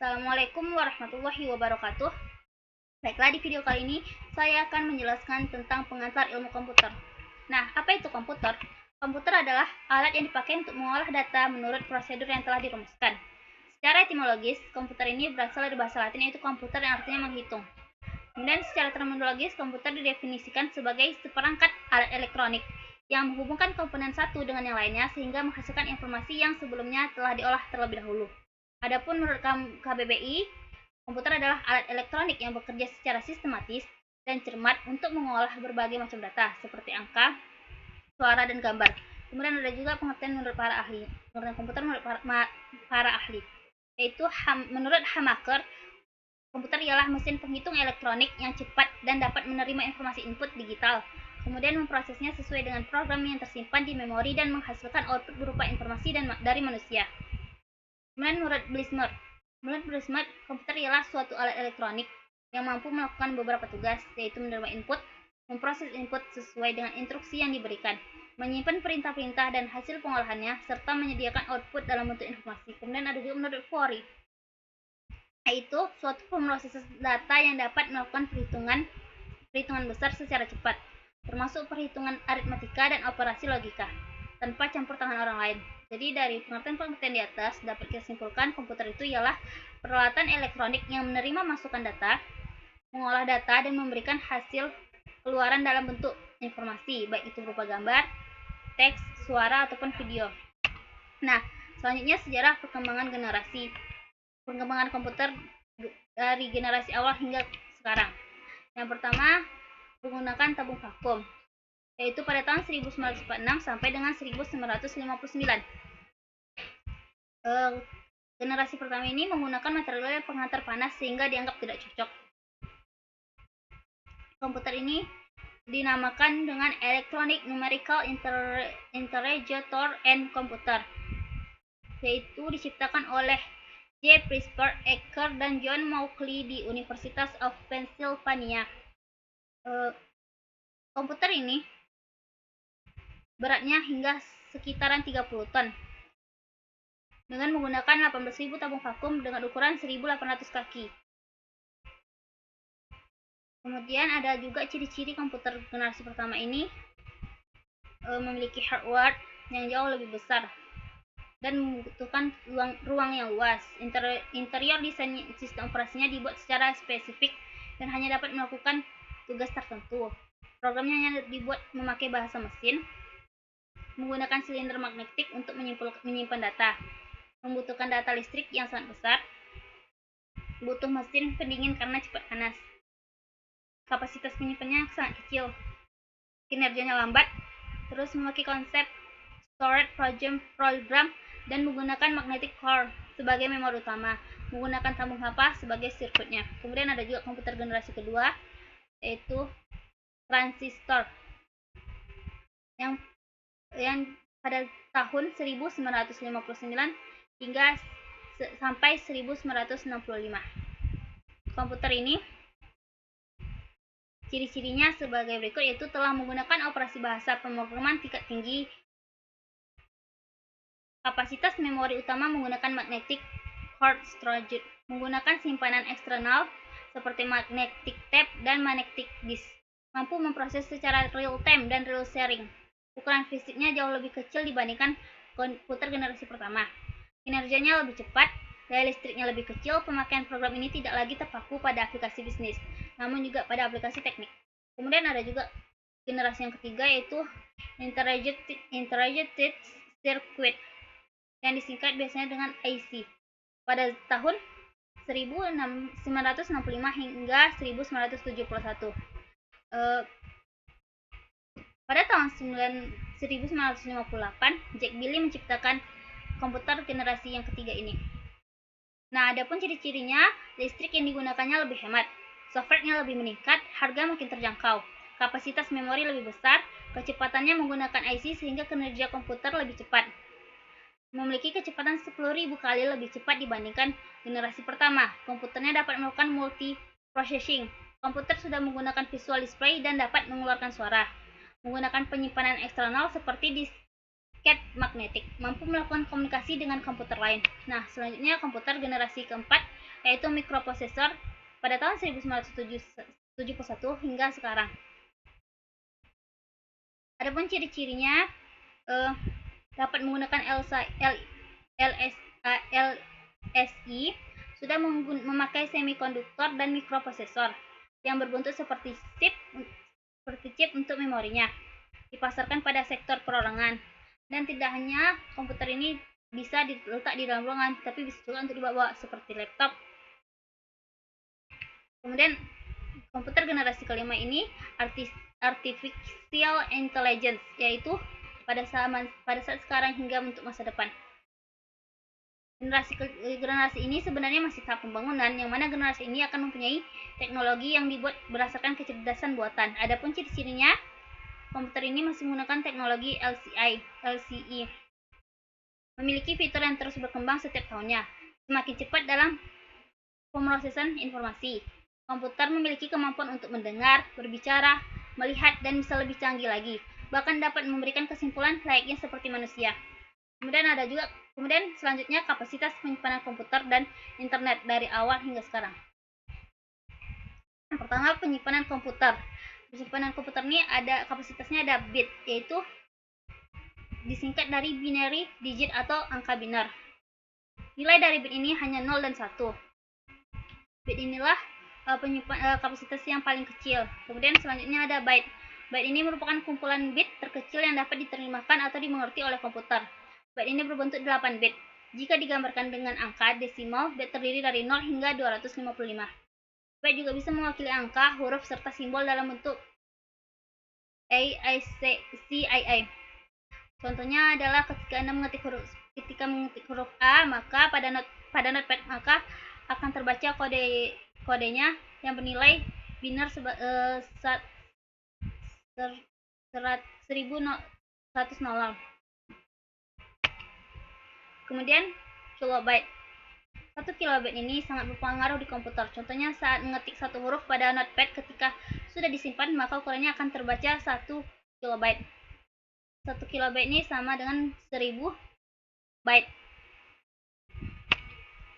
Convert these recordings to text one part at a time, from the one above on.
Assalamualaikum warahmatullahi wabarakatuh. Baiklah, di video kali ini saya akan menjelaskan tentang pengantar ilmu komputer. Nah, apa itu komputer? Komputer adalah alat yang dipakai untuk mengolah data menurut prosedur yang telah dirumuskan. Secara etimologis, komputer ini berasal dari bahasa Latin yaitu komputer yang artinya menghitung. Kemudian secara terminologis, komputer didefinisikan sebagai seperangkat alat elektronik yang menghubungkan komponen satu dengan yang lainnya sehingga menghasilkan informasi yang sebelumnya telah diolah terlebih dahulu. Adapun menurut KBBI, komputer adalah alat elektronik yang bekerja secara sistematis dan cermat untuk mengolah berbagai macam data seperti angka, suara, dan gambar. Kemudian ada juga pengertian menurut para ahli. Pengertian komputer menurut para ahli, yaitu menurut Hamaker, komputer ialah mesin penghitung elektronik yang cepat dan dapat menerima informasi input digital, kemudian memprosesnya sesuai dengan program yang tersimpan di memori dan menghasilkan output berupa informasi dari manusia. Kemudian menurut Blismer, komputer ialah suatu alat elektronik yang mampu melakukan beberapa tugas, yaitu menerima input, memproses input sesuai dengan instruksi yang diberikan, menyimpan perintah-perintah dan hasil pengolahannya, serta menyediakan output dalam bentuk informasi. Kemudian ada juga menurut Forey, yaitu suatu pemrosesan data yang dapat melakukan perhitungan besar secara cepat, termasuk perhitungan aritmatika dan operasi logika, tanpa campur tangan orang lain. Jadi dari pengertian-pengertian di atas dapat kita simpulkan komputer itu ialah peralatan elektronik yang menerima masukan data, mengolah data, dan memberikan hasil keluaran dalam bentuk informasi, baik itu berupa gambar, teks, suara, ataupun video. Nah, selanjutnya sejarah perkembangan komputer dari generasi awal hingga sekarang. Yang pertama, menggunakan tabung vakum, yaitu pada tahun 1946 sampai dengan 1959. Generasi pertama ini menggunakan material penghantar panas sehingga dianggap tidak cocok. Komputer ini dinamakan dengan Electronic Numerical Interrogator and Computer, yaitu diciptakan oleh J. Presper Ecker dan John Mauchly di University of Pennsylvania. Komputer ini beratnya hingga sekitaran 30 ton dengan menggunakan 18.000 tabung vakum dengan ukuran 1.800 kaki. Kemudian ada juga ciri-ciri komputer generasi pertama ini memiliki hardware yang jauh lebih besar dan membutuhkan ruang yang luas. Interior desain sistem operasinya dibuat secara spesifik dan hanya dapat melakukan tugas tertentu. Programnya hanya dibuat memakai bahasa mesin, menggunakan silinder magnetik untuk menyimpan data, membutuhkan data listrik yang sangat besar, butuh mesin pendingin karena cepat panas, kapasitas penyimpanannya sangat kecil, kinerjanya lambat, terus memakai konsep storage program dan menggunakan magnetic core sebagai memori utama, menggunakan tabung hampa sebagai sirkuitnya. Kemudian ada juga komputer generasi kedua, yaitu transistor yang pada tahun 1959 hingga sampai 1965. Komputer ini ciri-cirinya sebagai berikut, yaitu telah menggunakan operasi bahasa pemrograman tingkat tinggi, kapasitas memori utama menggunakan magnetic core storage, menggunakan simpanan eksternal seperti magnetic tape dan magnetic disk, mampu memproses secara real time dan real sharing. Ukuran fisiknya jauh lebih kecil dibandingkan komputer generasi pertama. Kinerjanya lebih cepat, daya listriknya lebih kecil. Pemakaian program ini tidak lagi terpaku pada aplikasi bisnis, namun juga pada aplikasi teknik. Kemudian ada juga generasi yang ketiga, yaitu Integrated Circuit, yang disingkat biasanya dengan IC. Pada tahun 1965 hingga 1971. Pada tahun 1958, Jack Billy menciptakan komputer generasi yang ketiga ini. Nah, adapun ciri-cirinya, listrik yang digunakannya lebih hemat, software-nya lebih meningkat, harga makin terjangkau, kapasitas memori lebih besar, kecepatannya menggunakan IC sehingga kinerja komputer lebih cepat. Memiliki kecepatan 10.000 kali lebih cepat dibandingkan generasi pertama. Komputernya dapat melakukan multi-processing. Komputer sudah menggunakan visual display dan dapat mengeluarkan suara. Menggunakan penyimpanan eksternal seperti disk cat magnetic, mampu melakukan komunikasi dengan komputer lain. Nah, selanjutnya komputer generasi keempat, yaitu mikroprosesor pada tahun 1971 hingga sekarang. Adapun ciri-cirinya, dapat menggunakan LSI, sudah memakai semikonduktor dan mikroprosesor yang berbentuk seperti chip untuk memorinya, dipasarkan pada sektor perorangan. Dan tidak hanya komputer ini bisa diletak di dalam ruangan, tapi bisa juga untuk dibawa seperti laptop. Kemudian komputer generasi kelima ini artificial intelligence, yaitu pada saat sekarang hingga untuk masa depan. Generasi ini sebenarnya masih tahap pembangunan, yang mana generasi ini akan mempunyai teknologi yang dibuat berdasarkan kecerdasan buatan. Adapun ciri-cirinya, komputer ini masih menggunakan teknologi LCE, memiliki fitur yang terus berkembang setiap tahunnya, semakin cepat dalam pemrosesan informasi. Komputer memiliki kemampuan untuk mendengar, berbicara, melihat, dan bisa lebih canggih lagi, bahkan dapat memberikan kesimpulan layaknya seperti manusia. Kemudian selanjutnya kapasitas penyimpanan komputer dan internet dari awal hingga sekarang. Yang pertama, penyimpanan komputer. Penyimpanan komputer ini kapasitasnya ada bit, yaitu disingkat dari binary digit atau angka binar. Nilai dari bit ini hanya 0 dan 1. Bit inilah kapasitas yang paling kecil. Kemudian selanjutnya ada byte. Byte ini merupakan kumpulan bit terkecil yang dapat diterjemahkan atau dimengerti oleh komputer. Byte ini berbentuk 8 bit. Jika digambarkan dengan angka desimal, byte terdiri dari 0 hingga 255. Byte juga bisa mewakili angka, huruf, serta simbol dalam bentuk AICII. Contohnya adalah ketika Anda mengetik huruf A, maka pada notepad maka akan terbaca kodenya yang bernilai binar 1100. Kemudian kilobyte. 1 kilobyte ini sangat berpengaruh di komputer. Contohnya saat mengetik satu huruf pada notepad, ketika sudah disimpan maka ukurannya akan terbaca 1 kilobyte. 1 kilobyte ini sama dengan 1000 byte.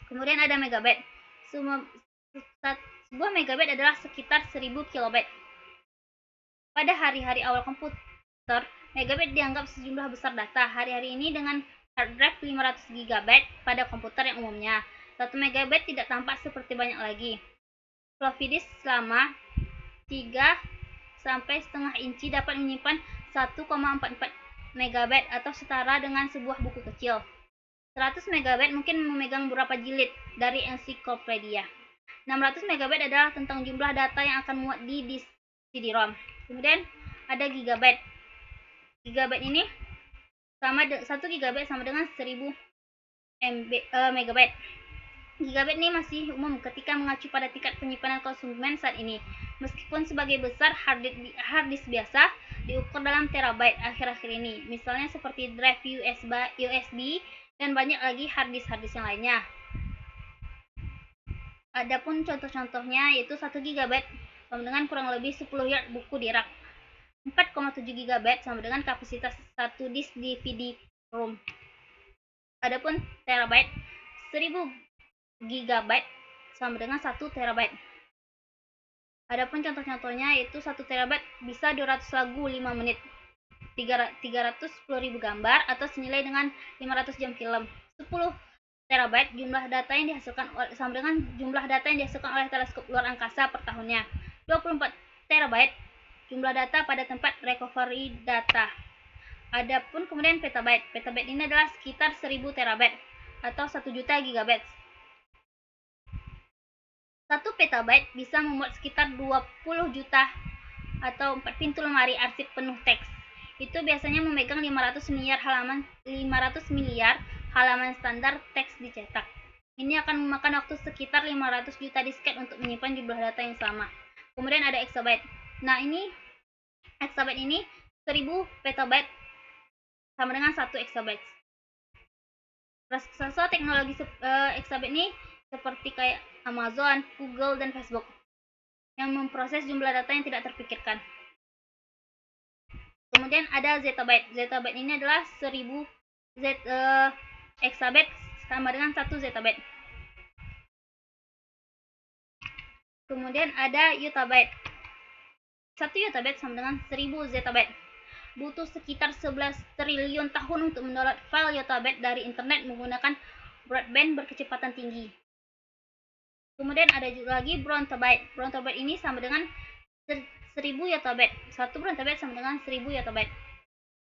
Kemudian ada megabyte. Sebuah megabyte adalah sekitar 1000 kilobyte. Pada hari-hari awal komputer, megabyte dianggap sejumlah besar data. Hari-hari ini dengan hard drive 500 GB pada komputer yang umumnya, 1 megabyte tidak tampak seperti banyak lagi. Floppy disk selama 3–1,5 inci dapat menyimpan 1,44 megabyte atau setara dengan sebuah buku kecil. 100 megabyte mungkin memegang beberapa jilid dari ensiklopedia. 600 megabyte adalah tentang jumlah data yang akan muat di disk CD-ROM. Kemudian ada gigabyte. Gigabyte ini 1 gigabyte sama dengan 1000 megabyte. Gigabyte ini masih umum ketika mengacu pada tingkat penyimpanan konsumen saat ini. Meskipun sebagai besar, hard disk biasa diukur dalam terabyte akhir-akhir ini. Misalnya seperti drive USB dan banyak lagi hard disk yang lainnya. Adapun contoh-contohnya yaitu 1 gigabyte sama dengan kurang lebih 10 yard buku di rak. 4,7 GB sama dengan kapasitas 1 disk DVD ROM. Adapun terabyte, 1000 GB sama dengan 1 terabyte. Adapun contoh-contohnya yaitu 1 terabyte bisa 200 lagu 5 menit, 310.000 gambar atau senilai dengan 500 jam film. 10 terabyte jumlah data yang dihasilkan sama dengan jumlah data yang dihasilkan oleh teleskop luar angkasa per tahunnya. 24 terabyte jumlah data pada tempat recovery data. Adapun kemudian petabyte. Petabyte ini adalah sekitar 1000 terabyte atau 1 juta gigabyte. 1 petabyte bisa memuat sekitar 20 juta atau 4 pintu lemari arsip penuh teks. Itu biasanya memegang 500 miliar halaman standar teks dicetak. Ini akan memakan waktu sekitar 500 juta disket untuk menyimpan jumlah data yang sama. Kemudian ada exabyte. Nah, exabyte ini 1000 petabyte sama dengan 1 exabyte. Raksasa teknologi exabyte ini seperti kayak Amazon, Google, dan Facebook yang memproses jumlah data yang tidak terpikirkan. Kemudian ada zettabyte. Zettabyte ini adalah 1000 exabyte sama dengan 1 zettabyte. Kemudian ada yottabyte. 1 yottabyte sama dengan 1000 zettabyte. Butuh sekitar 11 triliun tahun untuk mendownload file yottabyte dari internet menggunakan broadband berkecepatan tinggi. Kemudian ada juga lagi brontobyte. Brontobyte ini sama dengan 1000 yottabyte. 1 brontobyte sama dengan 1000 yottabyte.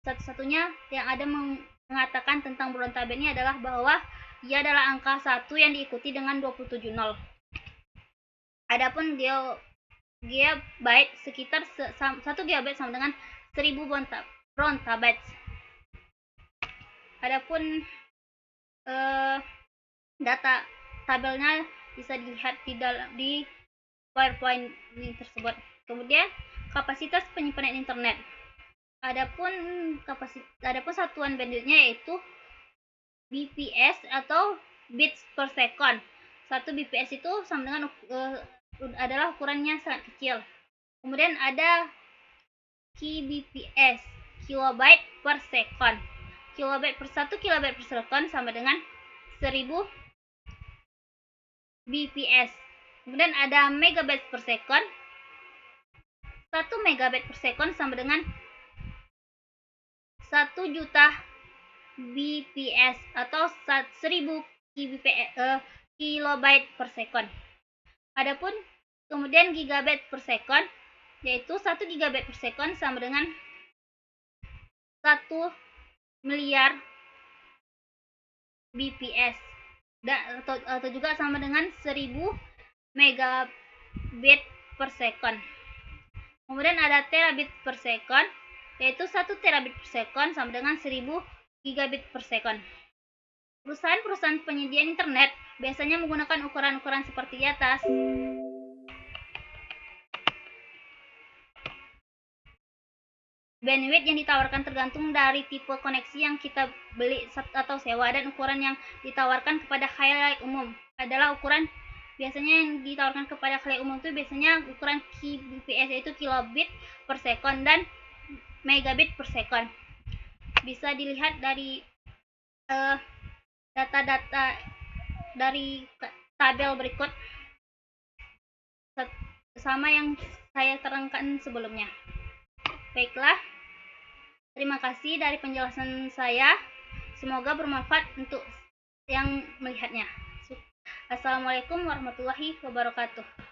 Satu-satunya yang ada mengatakan tentang brontobyte ini adalah bahwa ia adalah angka 1 yang diikuti dengan 27 nol. Adapun gigabyte sekitar 1 gigabyte sama dengan 1000 brontobytes. Adapun data tabelnya bisa dilihat di PowerPoint ini tersebut. Kemudian kapasitas penyimpanan internet. Adapun satuan bandwidthnya yaitu bps atau bits per second. 1 bps itu sama dengan adalah ukurannya sangat kecil. Kemudian ada kbps, kilobyte per second. 1 kilobyte per second sama dengan 1000 bps. Kemudian ada megabyte per second. 1 megabyte per second sama dengan 1 juta bps atau 1000 kilobyte per second. Adapun kemudian gigabyte per second, yaitu 1 gigabyte per second sama dengan 1 miliar bps atau juga sama dengan 1000 megabit per second. Kemudian ada terabit per second, yaitu 1 terabit per second sama dengan 1000 gigabit per second. Perusahaan-perusahaan penyedia internet biasanya menggunakan ukuran-ukuran seperti di atas. Bandwidth yang ditawarkan tergantung dari tipe koneksi yang kita beli atau sewa, dan ukuran yang ditawarkan kepada khalayak umum adalah ukuran biasanya yang ditawarkan kepada khalayak umum itu biasanya ukuran kbps, yaitu kilobit per second dan megabit per second. Bisa dilihat dari data-data dari tabel berikut sama yang saya terangkan sebelumnya. Baiklah, terima kasih dari penjelasan saya. Semoga bermanfaat untuk yang melihatnya. Assalamualaikum warahmatullahi wabarakatuh.